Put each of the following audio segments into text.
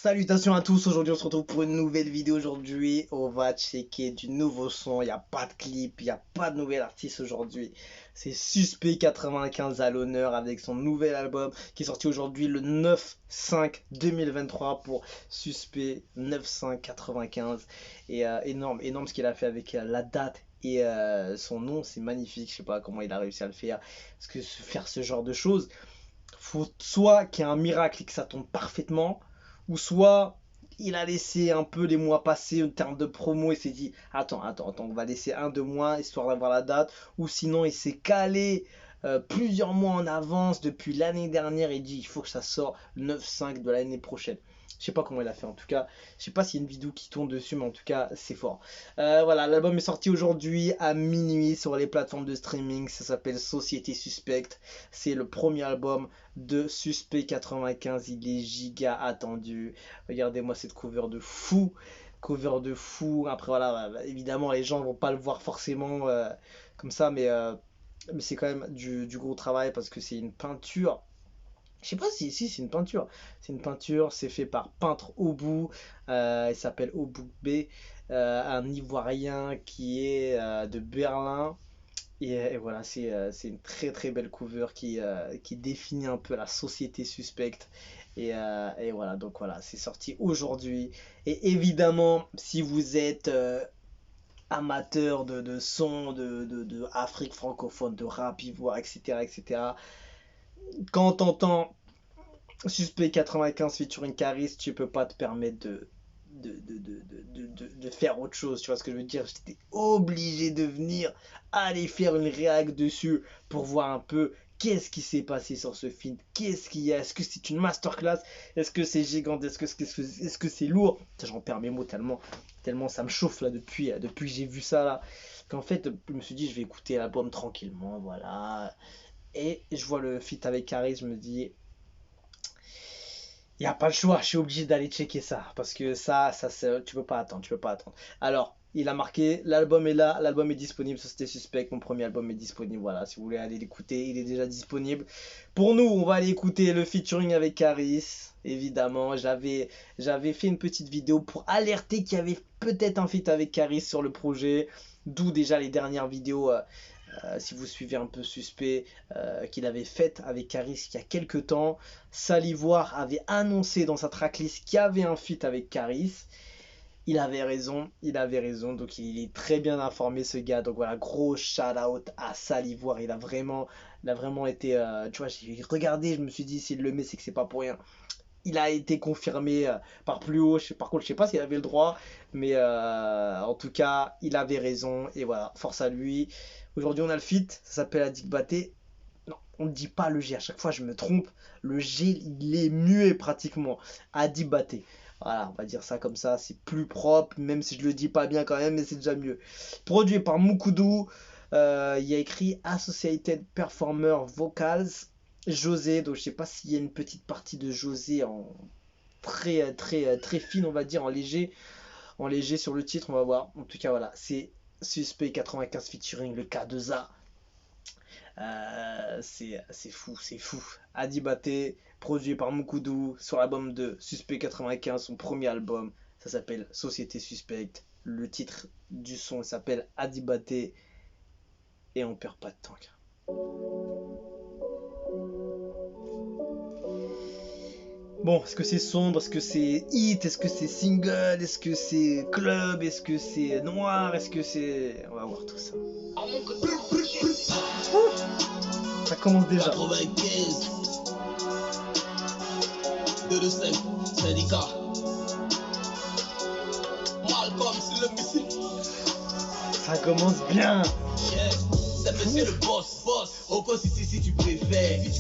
Salutations à tous, aujourd'hui on se retrouve pour une nouvelle vidéo. Aujourd'hui on va checker du nouveau son, il n'y a pas de clip, il n'y a pas de nouvel artiste aujourd'hui. C'est Suspect 95 à l'honneur avec son nouvel album qui est sorti aujourd'hui le 9/5/2023 pour Suspect 9595. Et énorme ce qu'il a fait avec la date et son nom, c'est magnifique. Je sais pas comment il a réussi à le faire, parce que faire ce genre de choses, faut soit qu'il y ait un miracle et que ça tombe parfaitement, ou soit il a laissé un peu les mois passer en termes de promo et s'est dit attends, on va laisser 1-2 mois histoire d'avoir la date, ou sinon il s'est calé plusieurs mois en avance depuis l'année dernière et dit il faut que ça sorte le 9/5 de l'année prochaine. Je sais pas comment il a fait, en tout cas je sais pas s'il y a une vidéo qui tourne dessus, mais en tout cas c'est fort. Voilà, l'album est sorti aujourd'hui à minuit sur les plateformes de streaming. Ça s'appelle Société Suspecte. C'est le premier album de Suspect 95. Il est giga attendu. Regardez-moi cette cover de fou. Après voilà, évidemment les gens vont pas le voir forcément comme ça, mais c'est quand même du gros travail parce que c'est une peinture. Je sais pas si c'est une peinture. C'est une peinture, c'est fait par Peintre Obu. Il s'appelle Obu B, un Ivoirien qui est de Berlin. Et voilà, c'est une très belle cover qui définit un peu la société suspecte. Et voilà, donc voilà, c'est sorti aujourd'hui. Et évidemment, si vous êtes amateur de son, de Afrique francophone, de rap ivoire, etc., quand t'entends Suspect 95 featuring Caris, tu peux pas te permettre de faire autre chose. Tu vois ce que je veux dire? J'étais obligé de venir aller faire une réac dessus pour voir un peu qu'est-ce qui s'est passé sur ce film. Qu'est-ce qu'il y a? Est-ce que c'est une masterclass? Est-ce que c'est gigantesque? Est-ce que c'est lourd? J'en perds mes mots tellement ça me chauffe là depuis que j'ai vu ça là. Qu'en fait, je me suis dit, je vais écouter l'album tranquillement, voilà. Et je vois le feat avec Caris, je me dis, il n'y a pas le choix, je suis obligé d'aller checker ça. Parce que ça tu peux pas attendre, Alors, il a marqué, l'album est là, l'album est disponible, Société Suspect, mon premier album est disponible. Voilà, si vous voulez aller l'écouter, il est déjà disponible. Pour nous, on va aller écouter le featuring avec Caris, évidemment. J'avais fait une petite vidéo pour alerter qu'il y avait peut-être un feat avec Caris sur le projet. D'où déjà les dernières vidéos. Si vous suivez un peu Suspect, qu'il avait faite avec Caris il y a quelques temps. Salivoire avait annoncé dans sa tracklist qu'il y avait un feat avec Caris. Il avait raison, donc il est très bien informé ce gars. Donc voilà, gros shout out à Salivoire. Il a vraiment été, tu vois, j'ai regardé, je me suis dit s'il le met c'est que c'est pas pour rien. Il a été confirmé par plus haut. Par contre, je sais pas s'il avait le droit, mais en tout cas, il avait raison. Et voilà, force à lui. Aujourd'hui, on a le feat, ça s'appelle Adikbaté. Non, on ne dit pas le G, à chaque fois je me trompe. Le G, il est muet pratiquement. Adikbaté. Voilà, on va dire ça comme ça, c'est plus propre, même si je le dis pas bien quand même, mais c'est déjà mieux. Produit par Mukudou. Il y a écrit Associated Performer Vocals. José, donc je sais pas s'il y a une petite partie de José en très fine, on va dire, en léger sur le titre, on va voir. En tout cas voilà, c'est Suspect 95 featuring le K2A. C'est fou. Adikbaté, produit par Mukudou sur l'album de Suspect 95, son premier album. Ça s'appelle Société Suspecte. Le titre du son s'appelle Adikbaté. Et on perd pas de temps. Bon, est-ce que c'est sombre? Est-ce que c'est hit? Est-ce que c'est single? Est-ce que c'est club? Est-ce que c'est noir? Est-ce que c'est... On va voir tout ça. Ça commence déjà. 95 225 syndicat Malcolm c'est le missile. Ça commence bien. C'est monsieur le boss. Au cos ici si tu préfères. Tu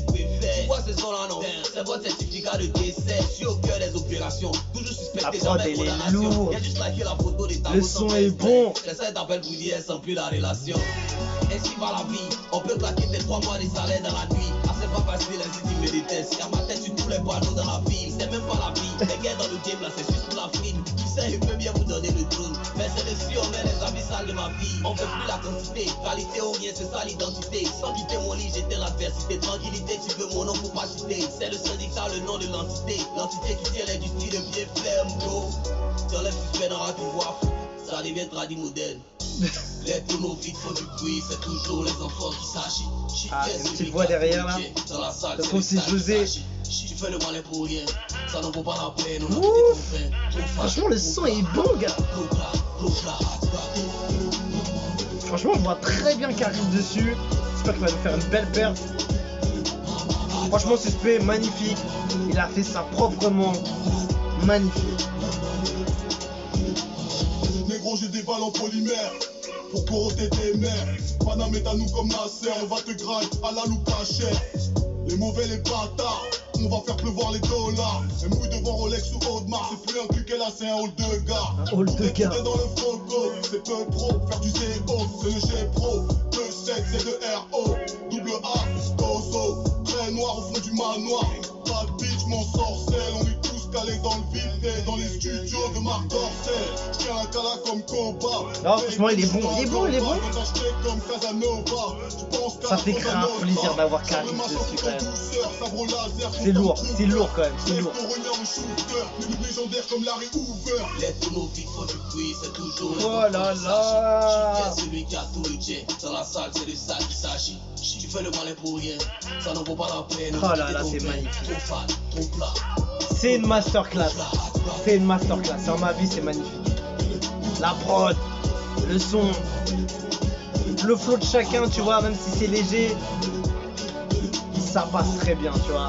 vois ce son là non? C'est votre certificat de décès. Je suis au cœur des opérations. Toujours suspecté, jamais condamnation. Y'a juste liké la photo des tableaux. Le son est bon. J'essaie d'appeler pour dire sans plus la relation. Ainsi va la vie. On peut claquer tes 3 mois de salaire dans la nuit. Ah c'est pas facile ainsi tu me détestes. Y'a ma tête sur tous les panneaux dans la ville. C'est même pas la vie. Les gars dans le game là c'est juste pour la frime. Tu sais je peux bien vous donner le trône. Mais c'est dessus on met les habits sales de ma vie. On veut plus la quantité. Qualité ou rien c'est ça l'identité. Sans quitter mon lit j'étais l'adversité. Tranquillité tu veux mon nom pour pas citer. C'est le syndicat ça le nom de l'entité. L'entité qui tient l'industrie de bien faire, bro. Dans les suspects dans la voix, ça devient tradit moderne. Les tonneaux vides font du bruit, c'est toujours les enfants qui s'agissent. Ah, une petite voix derrière là. Dans la salle, C'est comme si José. Tu fais le malin pour rien, ça n'en vaut pas la peine. On a Ouf. quitté ton fin. Franchement, le son est bon, gars. Franchement, je vois très bien Caris dessus. J'espère qu'il va nous faire une belle perf. Franchement, Suspect, magnifique. Il a fait ça proprement. Magnifique. Négro, j'ai des balles en polymère pour corotter tes mères. Paname est à nous comme Nasser, on va te grailler à la loupe pas cher. Les mauvais, les bâtards, on va faire pleuvoir les dollars. Un mouille devant Rolex ou Audemars, c'est plus un cul qu'elle a, c'est un hall de gars. Un hall de gars. Dans le foco, c'est peu pro, faire du CO, c'est le G pro. 2-7, c'est de RO, double A, Tozo, très noir au fond du manoir. Pas de bitch, mon sorcelle, on est tous calés dans le vide, dans les studios de Marc Dorcel. J'tiens un cala comme Koba. Non, franchement, il est bon, il est bon, il est bon. Comme Casanova. Ça fait grave plaisir d'avoir Caris dessus quand même. C'est lourd quand même, c'est lourd. Les tonneaux vides font du bruit, c'est toujours les Oh enfants là qui là. s'agissent. C'est celui qui a tout le jet. Dans la salle, c'est de ça qu'il s'agit. Tu fais le malin pour rien, ça n'en vaut pas la peine. Oh là là, c'est magnifique. Ton fan, ton plat. C'est une masterclass. C'est une masterclass. Dans ma vie, c'est magnifique. La prod, le son, le flow de chacun, tu vois, même si c'est léger, ça passe très bien, tu vois.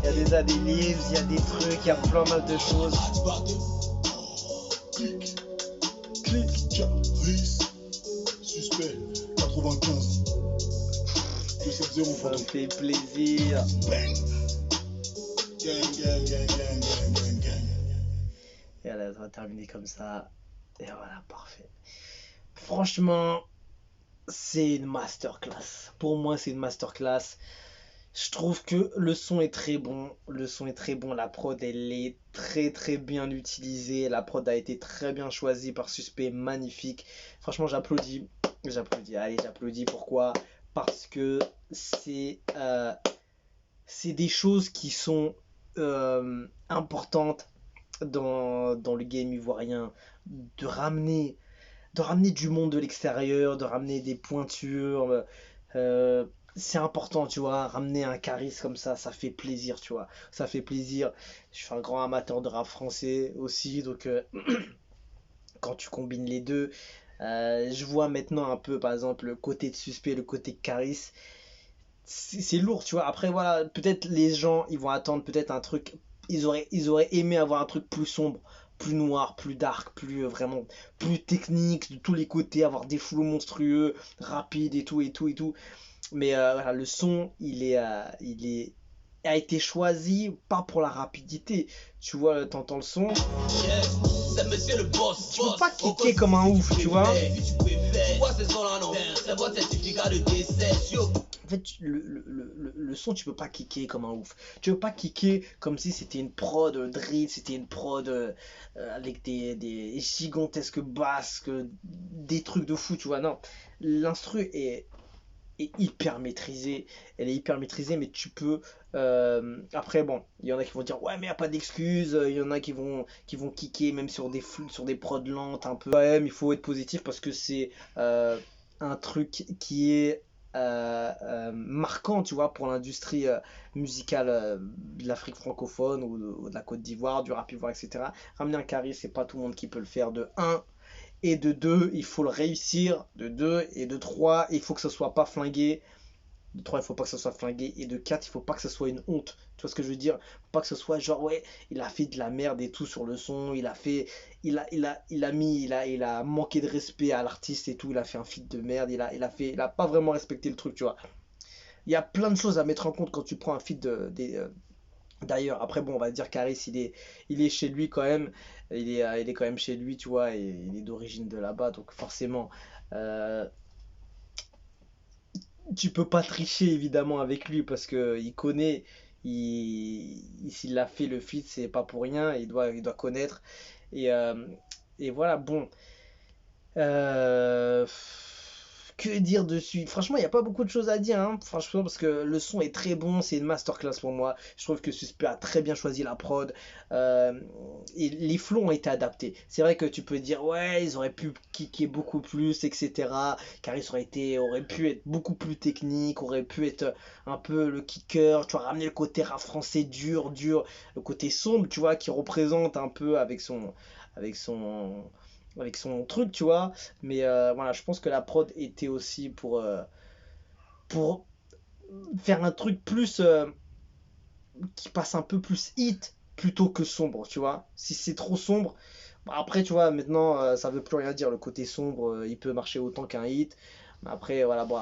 Il y a des livres, il y a des trucs, il y a plein mal de choses. Caris, Suspect, 95. 270 Ça me fait plaisir. Bang. Gang, gang, gang, gang, gang, gang, gang. Et là, ça va terminer comme ça. Et voilà, parfait. Franchement, c'est une masterclass. Pour moi, c'est une masterclass. Je trouve que le son est très bon. Le son est très bon. La prod, elle est très très bien utilisée. La prod a été très bien choisie par Suspect. Magnifique. Franchement, j'applaudis. J'applaudis. Allez, j'applaudis. Pourquoi ? Parce que c'est des choses qui sont importantes dans le game ivoirien. De ramener du monde de l'extérieur, de ramener des pointures. C'est important, tu vois, ramener un Caris comme ça fait plaisir, tu vois. Ça fait plaisir. Je suis un grand amateur de rap français aussi, donc quand tu combines les deux, je vois maintenant un peu, par exemple, le côté de Suspect, le côté de Caris. C'est lourd, tu vois. Après, voilà, peut-être les gens, ils vont attendre peut-être un truc. Ils auraient aimé avoir un truc plus sombre, plus noir, plus dark, vraiment plus technique de tous les côtés, avoir des flows monstrueux, rapides et tout. Mais voilà, le son, a été choisi pas pour la rapidité. Tu vois, t'entends le son. C'est monsieur le boss. Tu peux pas kicker comme un ouf, tu vois. En fait, le son, tu peux pas kicker comme un ouf. Tu peux pas kicker comme si c'était une prod drill, c'était une prod avec des gigantesques basses, des trucs de fou, tu vois. Non, l'instru est hyper maîtrisée. Elle est hyper maîtrisée, mais tu peux... après, bon, il y en a qui vont dire, ouais, mais il n'y a pas d'excuses. Il y en a qui vont kicker même sur des prods lentes un peu. Quand même, il faut être positif parce que c'est un truc qui est marquant, tu vois, pour l'industrie musicale de l'Afrique francophone ou de la Côte d'Ivoire, du rap ivoire, etc. Ramener un Caris, c'est pas tout le monde qui peut le faire. De 1, et de 2, il faut le réussir. De 2 et de 3, il faut que ce soit pas flingué. De 3, il faut pas que ce soit flingué. Et de 4, il faut pas que ce soit une honte. Tu vois ce que je veux dire? Pas que ce soit genre, ouais, il a fait de la merde et tout sur le son. Il a manqué de respect à l'artiste et tout. Il a fait un feat de merde. Il a pas vraiment respecté le truc, tu vois. Il y a plein de choses à mettre en compte quand tu prends un feat d'ailleurs. Après, bon, on va dire Caris, il est chez lui quand même. Il est quand même chez lui, tu vois, et il est d'origine de là-bas, donc forcément, tu peux pas tricher évidemment avec lui parce que il S'il a fait le feat, c'est pas pour rien, il doit connaître. Et, euh, et voilà, bon. Euh, Que dire dessus? Franchement, il n'y a pas beaucoup de choses à dire, hein. Franchement, parce que le son est très bon, c'est une masterclass pour moi. Je trouve que Suspect a très bien choisi la prod. euh, et les flows ont été adaptés. C'est vrai que tu peux dire, ouais, ils auraient pu kicker beaucoup plus, etc. Car aurait pu être beaucoup plus technique, aurait pu être un peu le kicker. Tu vois, ramener le côté rap français dur, dur, le côté sombre, tu vois, qui représente un peu avec son, avec son truc, tu vois. Mais voilà, je pense que la prod était aussi pour faire un truc plus qui passe un peu plus hit plutôt que sombre, tu vois. Si c'est trop sombre, bah après, tu vois, maintenant, ça veut plus rien dire. Le côté sombre, il peut marcher autant qu'un hit. Mais après, voilà, bon.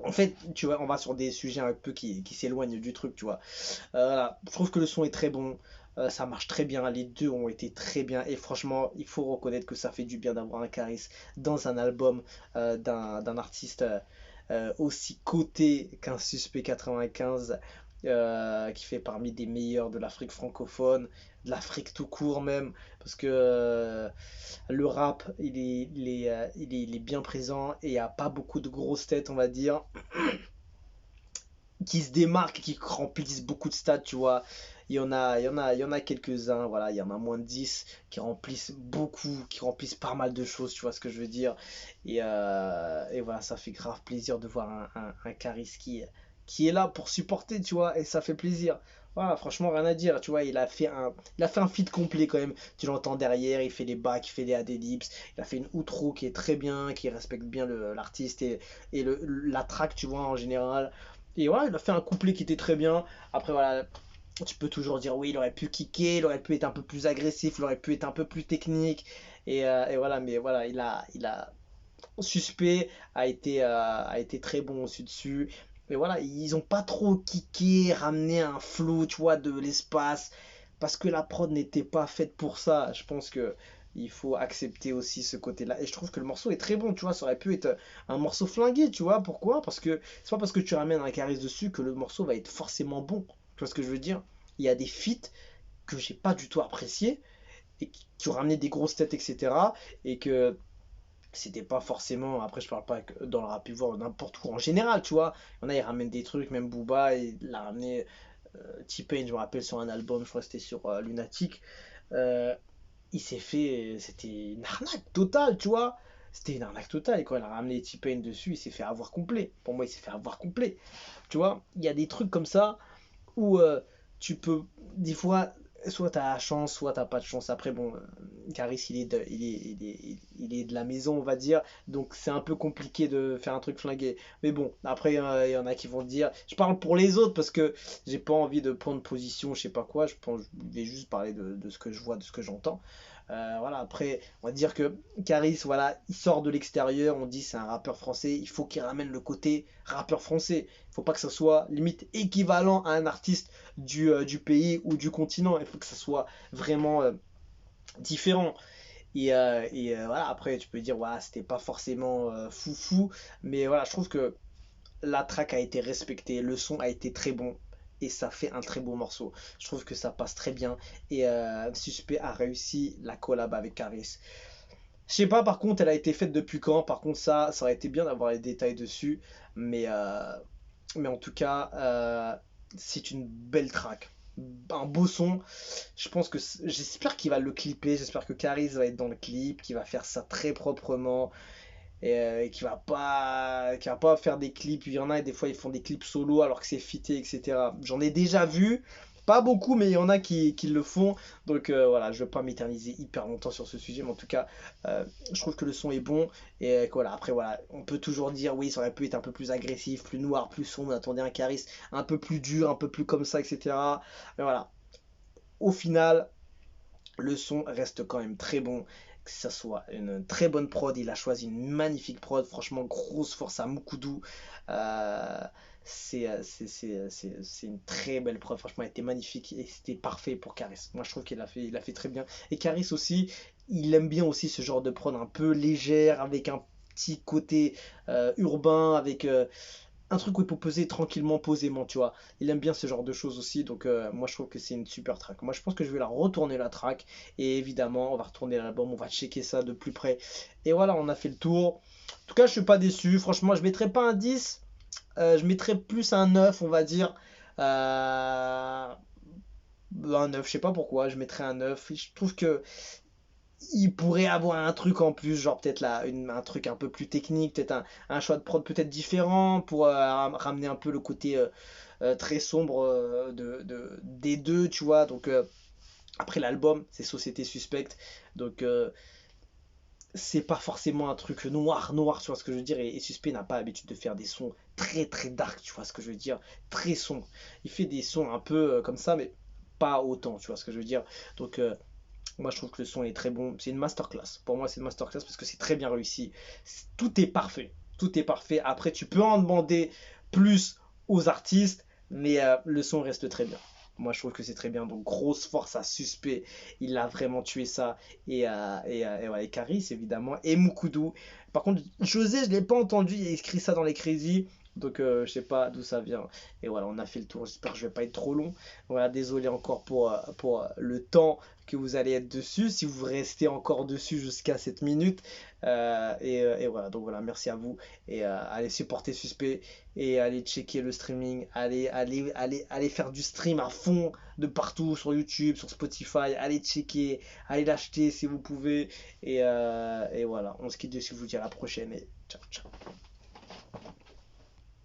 En fait, tu vois, on va sur des sujets un peu qui s'éloignent du truc, tu vois. Voilà, je trouve que le son est très bon. Ça marche très bien, les deux ont été très bien et franchement, il faut reconnaître que ça fait du bien d'avoir un Caris dans un album d'un artiste aussi coté qu'un Suspect 95 qui fait parmi des meilleurs de l'Afrique francophone, de l'Afrique tout court même, parce que le rap il est bien présent et il n'y a pas beaucoup de grosses têtes, on va dire qui se démarquent, qui remplissent beaucoup de stades, tu vois. Il y en a quelques-uns, voilà, il y en a moins de 10 qui remplissent beaucoup, qui remplissent pas mal de choses, tu vois ce que je veux dire. Et voilà, ça fait grave plaisir de voir un Caris qui est là pour supporter, tu vois, et ça fait plaisir. Voilà, franchement, rien à dire, tu vois, il a fait un feat complet quand même. Tu l'entends derrière, il fait les backs, il fait les adlibs, il a fait une outro qui est très bien, qui respecte bien l'artiste et la track, tu vois, en général. Et voilà, il a fait un couplet qui était très bien. Après, voilà, tu peux toujours dire oui, il aurait pu kicker, il aurait pu être un peu plus agressif, il aurait pu être un peu plus technique. Et voilà, mais voilà, Suspect a été très bon aussi dessus. Mais voilà, ils ont pas trop kické, ramené un flow, tu vois, de l'espace. Parce que la prod n'était pas faite pour ça. Je pense que il faut accepter aussi ce côté-là. Et je trouve que le morceau est très bon, tu vois. Ça aurait pu être un morceau flingué, tu vois. Pourquoi? Parce que c'est pas parce que tu ramènes un Caris dessus que le morceau va être forcément bon. Tu vois ce que je veux dire? Il y a des feats que j'ai pas du tout apprécié et qui ont ramené des grosses têtes, etc. Et que c'était pas forcément. Après, je parle pas dans le rap ivoire, n'importe où en général, tu vois. Il y en a, ils ramènent des trucs, même Booba, il l'a ramené. T-Pain, je me rappelle, sur un album, je crois que c'était sur Lunatic. Euh, il s'est fait. C'était une arnaque totale, tu vois. C'était une arnaque totale. Et quand il a ramené T-Pain dessus, il s'est fait avoir complet. Pour moi, il s'est fait avoir complet. Tu vois, il y a des trucs comme ça où tu peux, des fois, soit t'as la chance, soit t'as pas de chance. Après, bon, Caris, il est de la maison, on va dire, donc c'est un peu compliqué de faire un truc flingué. Mais bon, après, il y en a qui vont dire, je parle pour les autres parce que j'ai pas envie de prendre position, je sais pas quoi, je vais juste parler de ce que je vois, de ce que j'entends. Voilà, après, on va dire que Caris, voilà, il sort de l'extérieur, on dit c'est un rappeur français, il faut qu'il ramène le côté rappeur français. Il faut pas que ça soit limite équivalent à un artiste du pays ou du continent. Il faut que ça soit vraiment différent. Et voilà, après, tu peux dire, voilà, c'était pas forcément foufou, mais voilà, je trouve que la track a été respectée, le son a été très bon. Et ça fait un très beau morceau. Je trouve que ça passe très bien. Et Suspect a réussi la collab avec Caris. Je sais pas, par contre, elle a été faite depuis quand. Par contre, ça aurait été bien d'avoir les détails dessus. Mais, euh, mais en tout cas, c'est une belle track. Un beau son. Je pense que j'espère qu'il va le clipper. J'espère que Caris va être dans le clip, qu'il va faire ça très proprement et qu'il va pas faire des clips. Il y en a, et des fois, ils font des clips solo alors que c'est fité, etc. J'en ai déjà vu. Pas beaucoup, mais il y en a qui le font. Donc voilà, je ne vais pas m'éterniser hyper longtemps sur ce sujet, mais en tout cas, je trouve que le son est bon. Et voilà, après, voilà, on peut toujours dire oui, ça aurait pu être un peu plus agressif, plus noir, plus sombre. On attendait un Caris un peu plus dur, un peu plus comme ça, etc. Mais voilà, au final, le son reste quand même très bon. Que ça soit une très bonne prod, il a choisi une magnifique prod. Franchement, grosse force à Moukoudou. Euh, c'est une très belle prod. Franchement, elle était magnifique et c'était parfait pour Caris. Moi, je trouve qu'il a fait très bien. Et Caris aussi, il aime bien aussi ce genre de prod un peu légère, avec un petit côté urbain, avec un truc où il peut poser tranquillement, posément, tu vois. Il aime bien ce genre de choses aussi, donc moi je trouve que c'est une super track. Moi je pense que je vais la retourner la track, et évidemment on va retourner l'album, on va checker ça de plus près. Et voilà, on a fait le tour. En tout cas, je suis pas déçu, franchement, je mettrai pas un 10, je mettrai plus un 9, on va dire. Un 9, je sais pas pourquoi, je mettrais un 9. Je trouve que il pourrait avoir un truc en plus, genre peut-être là, un truc un peu plus technique, peut-être un choix de prod peut-être différent pour ramener un peu le côté très sombre des deux, tu vois. Donc après l'album, c'est Société Suspecte, donc c'est pas forcément un truc noir, tu vois ce que je veux dire. Et Suspect n'a pas l'habitude de faire des sons très très dark, tu vois ce que je veux dire, très sombre. Il fait des sons un peu comme ça, mais pas autant, tu vois ce que je veux dire. Donc moi, je trouve que le son est très bon. C'est une masterclass. Pour moi, c'est une masterclass parce que c'est très bien réussi. Tout est parfait. Tout est parfait. Après, tu peux en demander plus aux artistes, mais le son reste très bien. Moi, je trouve que c'est très bien. Donc, grosse force à Suspect. Il a vraiment tué ça. Et ouais, et Karis, évidemment. Et Moukoudou. Par contre, José, je ne l'ai pas entendu. Il a écrit ça dans les crédits. Donc, je sais pas d'où ça vient. Et voilà, on a fait le tour. J'espère que je vais pas être trop long. Voilà, désolé encore pour le temps que vous allez être dessus, si vous restez encore dessus jusqu'à cette minute. Et voilà, donc voilà, merci à vous. Et allez supporter Suspect et allez checker le streaming. Allez faire du stream à fond de partout sur YouTube, sur Spotify. Allez checker, allez l'acheter si vous pouvez. Et voilà, on se quitte dessus. Je vous dis à la prochaine et ciao, ciao.